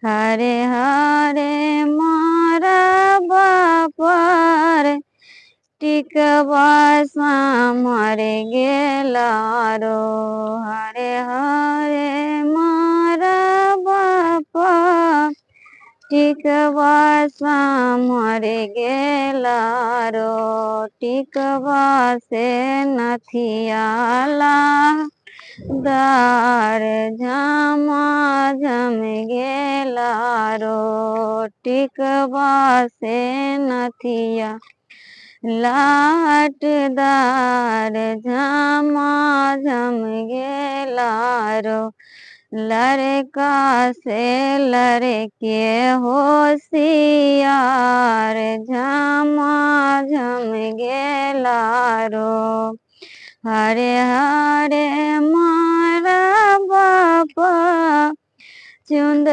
हरे हरे मारा बापर टिकवा मरे गेला रो। हरे हरे मारा बापा टिकवा मरे गेला रो। टिकवा से नथियाला दार झमा झम गेला रो। टिकवा से नथिया लाटदार झमा झम गेला रो। लड़का से लड़के होशियार झमा झम गेला रो। हरे हरे मारा बापा चुंद